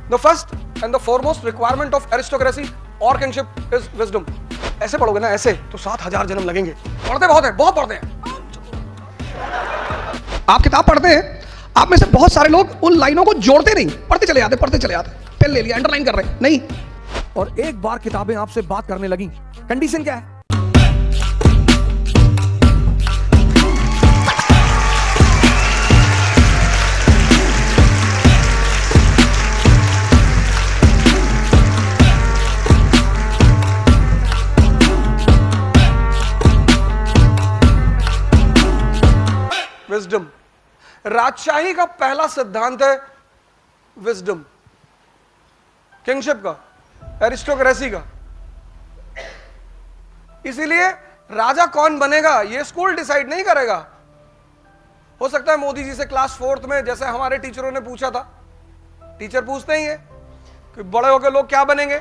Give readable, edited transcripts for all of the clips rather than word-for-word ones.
The first and the foremost requirement of aristocracy or kingship is wisdom. ऐसे पढ़ोगे ना ऐसे तो 7,000 जन्म लगेंगे। पढ़ते बहुत हैं, बहुत पढ़ते हैं। आप किताब पढ़ते हैं, आप में से बहुत सारे लोग उन लाइनों को जोड़ते नहीं, पढ़ते चले जाते, पेन ले लिया, अंडरलाइन कर रहे हैं, नहीं। और एक बार किताबें आपसे बात करने लगी, कंडीशन क्या है? विजडम। राजशाही का पहला सिद्धांत है विजडम, किंगशिप का, एरिस्टोक्रेसी का। इसीलिए राजा कौन बनेगा यह स्कूल डिसाइड नहीं करेगा। हो सकता है मोदी जी से क्लास 4th में, जैसे हमारे टीचरों ने पूछा था, टीचर पूछते ही है कि बड़े होकर लोग क्या बनेंगे,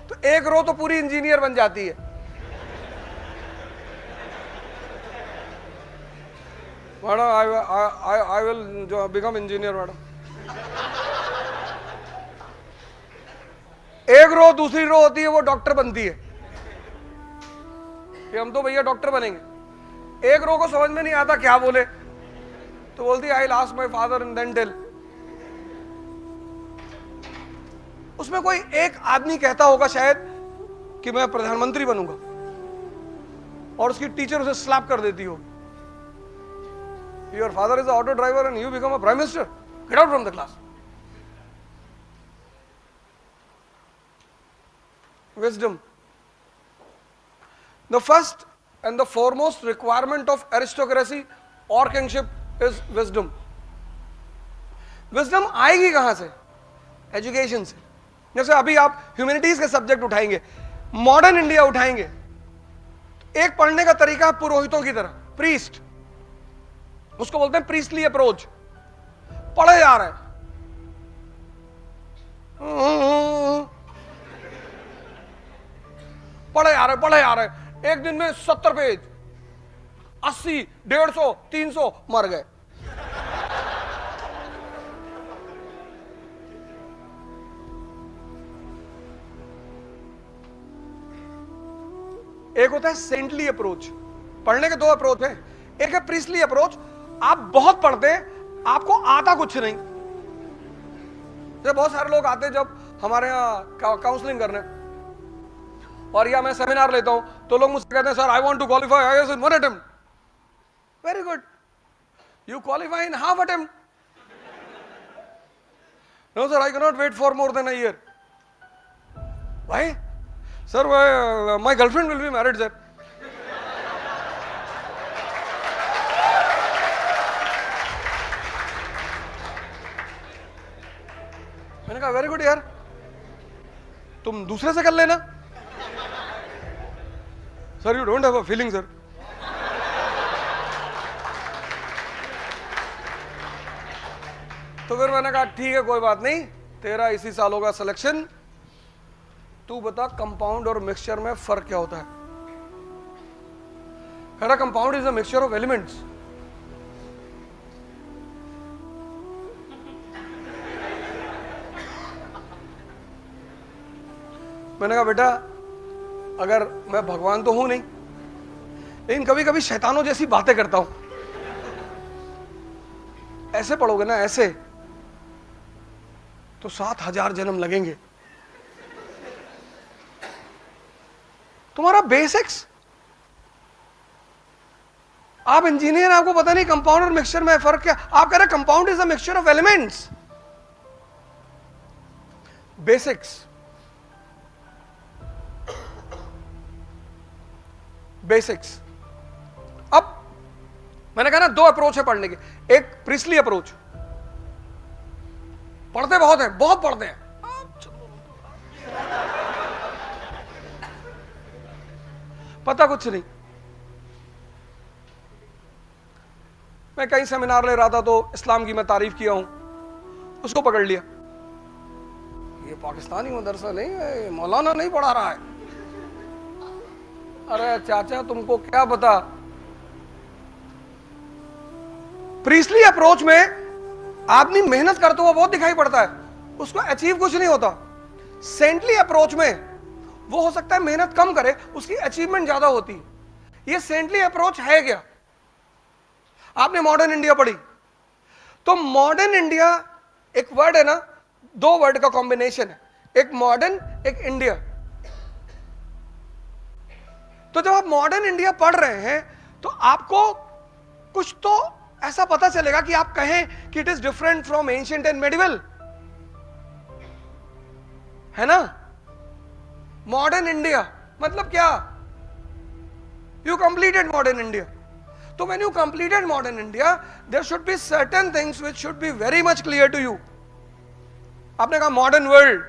तो एक रो तो पूरी इंजीनियर बन जाती है। Madam I will become engineer madam. एक रो दूसरी रो होती है, वो डॉक्टर बनती है कि हम तो भैया डॉक्टर बनेंगे। एक रो को समझ में नहीं आता क्या बोले, तो बोलती I lost my father and then tell. उसमें कोई एक आदमी कहता होगा शायद कि मैं प्रधानमंत्री बनूंगा, और उसकी टीचर उसे स्लैप कर देती हो, your father is an auto driver and you become a prime minister, get out from the class. Wisdom. The first and the foremost requirement of aristocracy or kingship is wisdom. Wisdom आएगी कहां से? Education से। जैसे अभी आप humanities के subject उठाएंगे, modern India उठाएंगे, एक पढ़ने का तरीका है पुरोहितों की तरह, प्रीस्ट, उसको बोलते हैं प्रीस्टली अप्रोच। पढ़े जा रहे हैं, पढ़े जा रहे, एक दिन में 70 पेज, 80, 150, 300 मर गए। एक होता है सेंटली अप्रोच। पढ़ने के दो अप्रोच हैं, एक है प्रीस्टली अप्रोच, आप बहुत पढ़ते हैं, आपको आता कुछ नहीं। जब बहुत सारे लोग आते हैं जब हमारे यहाँ काउंसलिंग करने, और या मैं सेमिनार लेता हूं, तो लोग मुझसे कहते हैं sir I want to qualify IAS in 1 attempt. Very good, you qualify in half attempt. No sir I can not wait for more than a year. Why? Sir my girlfriend will be married sir. मैंने कहा very good यार, तुम दूसरे से कर लेना। Sir you don't have a feeling sir. तो फिर मैंने कहा ठीक है कोई बात नहीं, तेरा इसी साल होगा सिलेक्शन, तू बता कंपाउंड और मिक्सचर में फर्क क्या होता है। कह रहा compound is a mixture of elements. मैंने कहा बेटा अगर मैं भगवान तो हूं नहीं, लेकिन कभी कभी शैतानों जैसी बातें करता हूं। ऐसे पढ़ोगे ना ऐसे तो 7,000 जन्म लगेंगे। तुम्हारा बेसिक्स, आप इंजीनियर, आपको पता नहीं कंपाउंड और मिक्सचर में फर्क क्या। आप कह रहे compound is a mixture of elements. Basics, basics. अब मैंने कहा ना दो अप्रोच है पढ़ने के, एक प्रीस्टली अप्रोच, पढ़ते बहुत हैं, बहुत पढ़ते हैं, पता कुछ नहीं। मैं कहीं सेमिनार ले रहा था तो इस्लाम की मैं तारीफ किया हूं, उसको पकड़ लिया, ये पाकिस्तानी मदरसा नहीं है, मौलाना नहीं पढ़ा रहा है। अरे चाचा तुमको क्या पता। प्रीस्टली अप्रोच में आदमी मेहनत करते हुआ बहुत दिखाई पड़ता है, उसको अचीव कुछ नहीं होता। सेंटली अप्रोच में वो हो सकता है मेहनत कम करे, उसकी अचीवमेंट ज्यादा होती है। ये सेंटली अप्रोच है क्या? आपने मॉडर्न इंडिया पढ़ी, तो मॉडर्न इंडिया एक वर्ड है ना, दो वर्ड का कॉम्बिनेशन है, एक मॉडर्न एक इंडिया। तो जब आप मॉडर्न इंडिया पढ़ रहे हैं तो आपको कुछ तो ऐसा पता चलेगा कि आप कहें कि it is different from ancient and medieval, है ना। मॉडर्न इंडिया मतलब क्या? You completed modern India. तो when you completed modern India, there should be certain things which should be very much clear to you. आपने कहा modern world,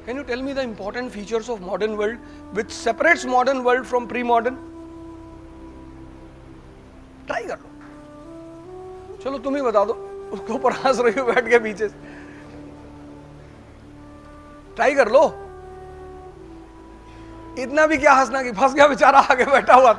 can you tell me the important features of modern world which separates modern world from pre-modern? Try कर लो, चलो तुम ही बता दो, उसके ऊपर हंस रही हो बैठ के पीछे से। ट्राई कर लो, इतना भी क्या हंसना कि फंस गया बेचारा आगे बैठा हुआ।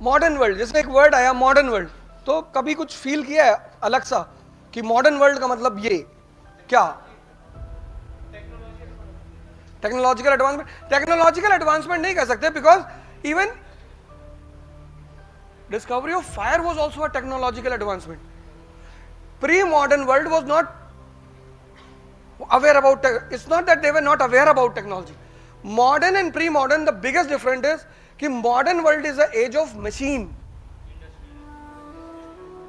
मॉडर्न वर्ल्ड, जैसे एक वर्ड आया मॉडर्न वर्ल्ड, तो कभी कुछ फील किया है अलग सा कि मॉडर्न वर्ल्ड का मतलब ये क्या? Technological advancement. टेक्नोलॉजिकल एडवांसमेंट नहीं कह सकते, because even discovery of fire was also a technological advancement. Pre modern world was not aware about, it's not that they were not aware about technology. Modern and pre modern, the biggest difference is कि modern world is the age of machine.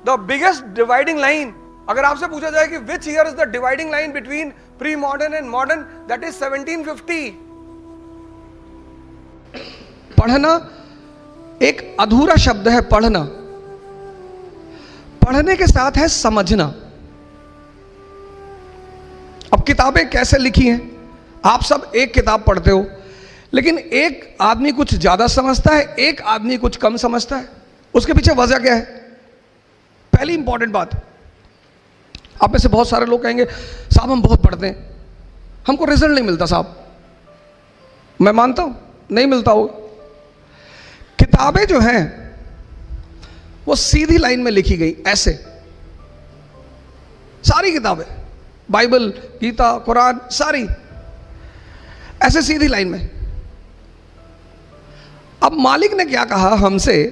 The biggest dividing line, अगर आपसे पूछा जाए कि which year is the dividing line between pre modern and modern, that is 1750। पढ़ना एक अधूरा शब्द है, पढ़ना। पढ़ने के साथ है समझना। अब किताबें कैसे लिखी हैं, आप सब एक किताब पढ़ते हो, लेकिन एक आदमी कुछ ज्यादा समझता है, एक आदमी कुछ कम समझता है। उसके पीछे वजह क्या है? पहली इंपॉर्टेंट बात, आप में से बहुत सारे लोग कहेंगे साहब हम बहुत पढ़ते हैं, हमको रिजल्ट नहीं मिलता। साहब मैं मानता हूं नहीं मिलता होगा। किताबें जो हैं वो सीधी लाइन में लिखी गई, ऐसे सारी किताबें, बाइबल, गीता, कुरान, सारी ऐसे सीधी लाइन में। अब मालिक ने क्या कहा हमसे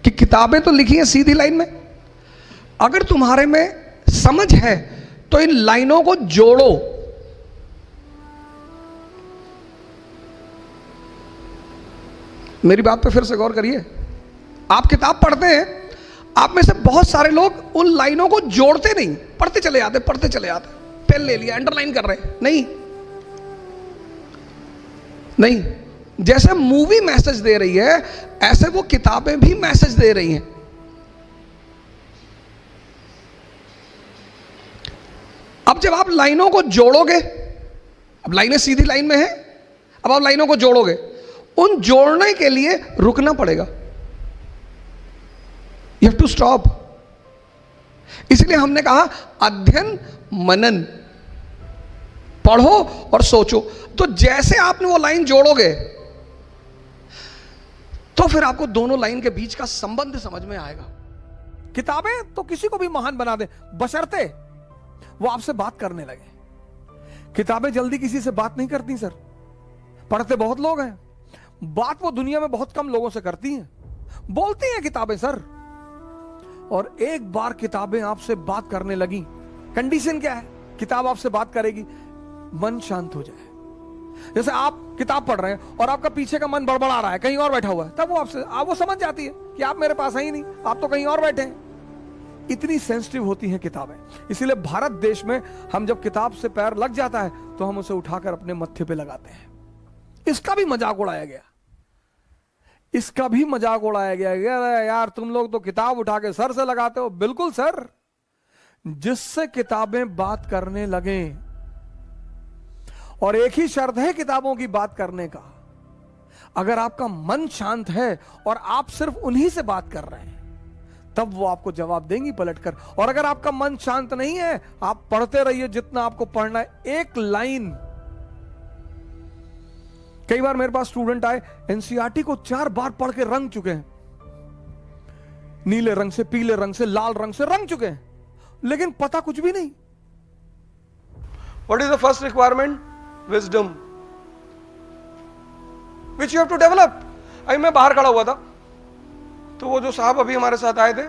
कि किताबें तो लिखी हैं सीधी लाइन में, अगर तुम्हारे में समझ है तो इन लाइनों को जोड़ो। मेरी बात पे फिर से गौर करिए। आप किताब पढ़ते हैं, आप में से बहुत सारे लोग उन लाइनों को जोड़ते नहीं, पढ़ते चले जाते, पढ़ते चले जाते, पेन ले लिया, अंडरलाइन कर रहे हैं। नहीं नहीं, जैसे मूवी मैसेज दे रही है ऐसे वो किताबें भी मैसेज दे रही हैं। अब जब आप लाइनों को जोड़ोगे, अब लाइनें सीधी लाइन में हैं, अब आप लाइनों को जोड़ोगे, उन जोड़ने के लिए रुकना पड़ेगा। You have to stop. इसलिए हमने कहा अध्ययन मनन, पढ़ो और सोचो। तो जैसे आपने वो लाइन जोड़ोगे तो फिर आपको दोनों लाइन के बीच का संबंध समझ में आएगा। किताबें तो किसी को भी महान बना दे, बशर्ते वो आपसे बात करने लगे। किताबें जल्दी किसी से बात नहीं करती सर। पढ़ते बहुत लोग हैं, बात वो दुनिया में बहुत कम लोगों से करती हैं। बोलती हैं किताबें सर, और एक बार किताबें आपसे बात करने लगी, कंडीशन क्या है? किताब आपसे बात करेगी, मन शांत हो जाए। जैसे आप किताब पढ़ रहे हैं और आपका पीछे का मन बड़बड़ा रहा है, कहीं और बैठा हुआ है, तब वो समझ जाती है कि आप मेरे पास है ही नहीं, आप तो कहीं और बैठे हैं। इतनी सेंसिटिव होती हैं किताबें। इसीलिए भारत देश में हम जब किताब से पैर लग जाता है तो हम उसे उठाकर अपने मत्थे पे लगाते हैं। इसका भी मजाक उड़ाया गया, इसका भी मजाक उड़ाया गया, यार तुम लोग तो किताब उठा के सर से लगाते हो। बिल्कुल सर, जिससे किताबें बात करने लगे, और एक ही शर्त है किताबों की बात करने का, अगर आपका मन शांत है और आप सिर्फ उन्हीं से बात कर रहे हैं, तब वो आपको जवाब देंगी पलटकर। और अगर आपका मन शांत नहीं है, आप पढ़ते रहिए जितना आपको पढ़ना है। एक लाइन, कई बार मेरे पास स्टूडेंट आए, एनसीईआरटी को 4 बार पढ़ के रंग चुके हैं, नीले रंग से, पीले रंग से, लाल रंग से रंग चुके हैं, लेकिन पता कुछ भी नहीं। What is the first requirement? Wisdom, which you have to develop. अभी मैं बाहर खड़ा हुआ था, तो वो जो साहब अभी हमारे साथ आए थे,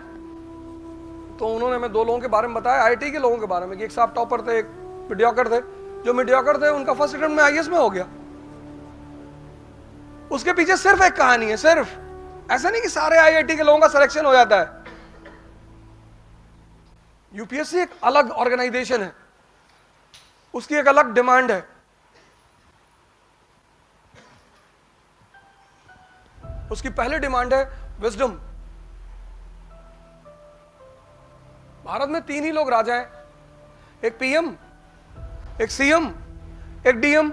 तो उन्होंने हमें 2 लोगों के बारे में बताया, आईटी के लोगों के बारे में, कि एक साहब टॉपर थे, एक मीडियोकर थे। जो मीडियोकर थे उनका फर्स्ट अटेम्प्ट में आईएएस में हो गया। उसके पीछे सिर्फ एक कहानी है, सिर्फ। ऐसा नहीं कि सारे आईआईटी के लोगों का सिलेक्शन हो जाता है। यूपीएससी एक अलग ऑर्गेनाइजेशन है, उसकी एक अलग डिमांड है। उसकी पहली डिमांड है विजडम। भारत में 3 ही लोग राजा हैं, एक पीएम, एक सीएम, एक डीएम।